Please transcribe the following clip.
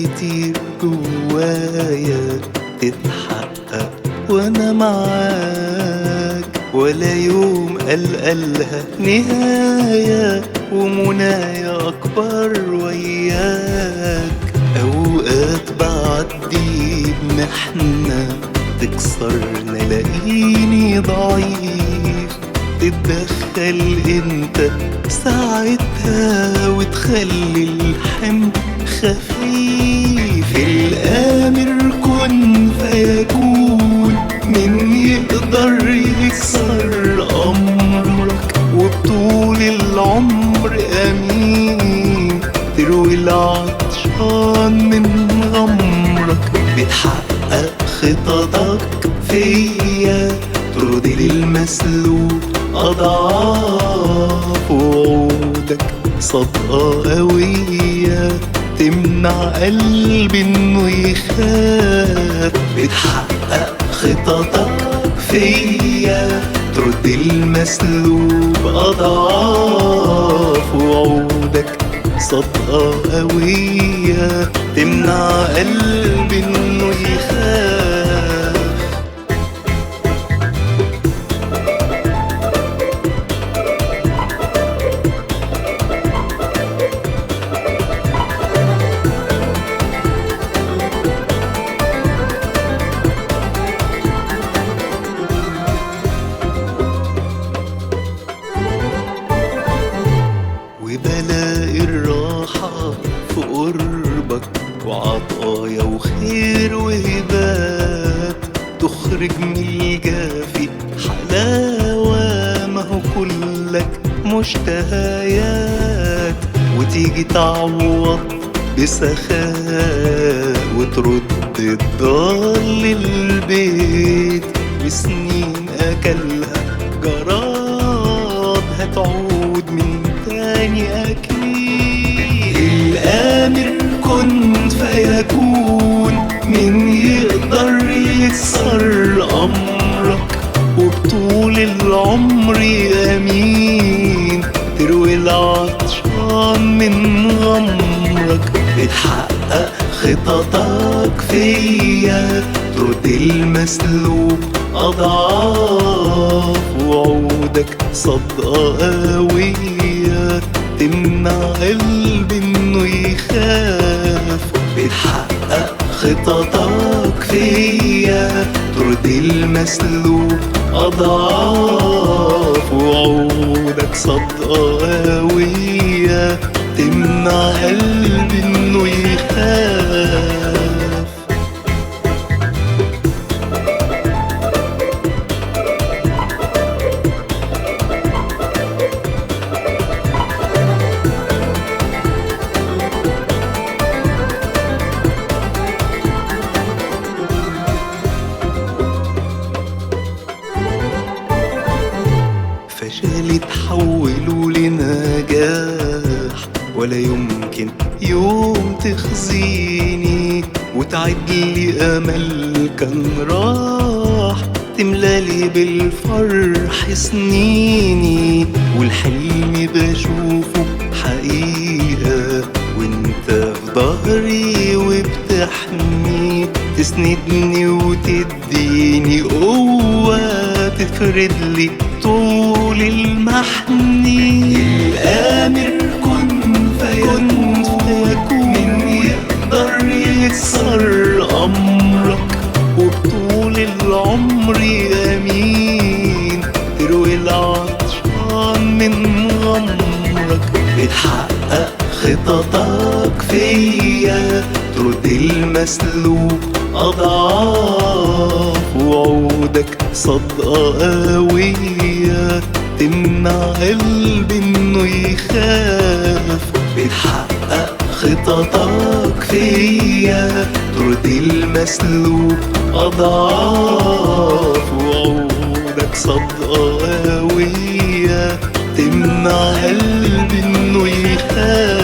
كتير جوايا تتحقق وانا معاك، ولا يوم ألقالها نهاية، ومنايا أكبر وياك. أوقات بعدي بمحنة تكسرنا لاقيني ضعيف، تتدخل انت ساعتها وتخلي الحمل خفيف. الآمر كن فيكون، من يقدر يكسر أمرك؟ وبطول العمر أمين تروي العطشان من غمرك، بتحقق خططك فيا، ترضي للمسلوب أضعاف، وعودك صدقة قوية تمنع قلبي إنه يخاف. بتحقق خططك فيا، ترضي المسلوب أضعاف، وعودك صدقة قوية تمنع قلبي إنه يخاف. وبلاقي الراحة في قربك، وعطايا وخير وهبات تخرج من الجافي حلاوة. ما هو كلك مشتهيات، وتيجي تعوض بسخاء، وترد الضال للبيت. وسنين أكلها جراد هتعود من تاني أكيد. الآمر كن فيكون، من يقدر يكسر أمرك؟ وبطول العمر أمين تروي العطشان من غمرك، بتحقق خططك فيا، ترضي المسلوب أضعاف، وعودك صدقة قوية تمنع قلبي إنه يخاف. بتحقق خططك فيا، ترضي المسلوب أضعاف، وعودك صدقة قوية تمنع قلبي إنه يخاف. فشل تحوله لنجاح، ولا يمكن يوم تخزيني، وتعدلي أمل كان راح، تملالي بالفرح سنيني. والحلم بشوفه حقيقة وانت في ظهري وبتحمي، تسندني وتديني قوة، تفرد لي طول المحني. الآمر كن فيكون، من يقدر يكسر أمرك؟ وبطول العمر أمين تروي العطشان من غمرك، بتحقق خططك فيا، ترضي المسلوب أضعاف، وعودك صدقة قوية تمنع قلبي إنه يخاف. بتحقق خططك فيا، ترضي المسلوب أضعاف، وعودك صدقة قوية تمنع قلبي إنه يخاف.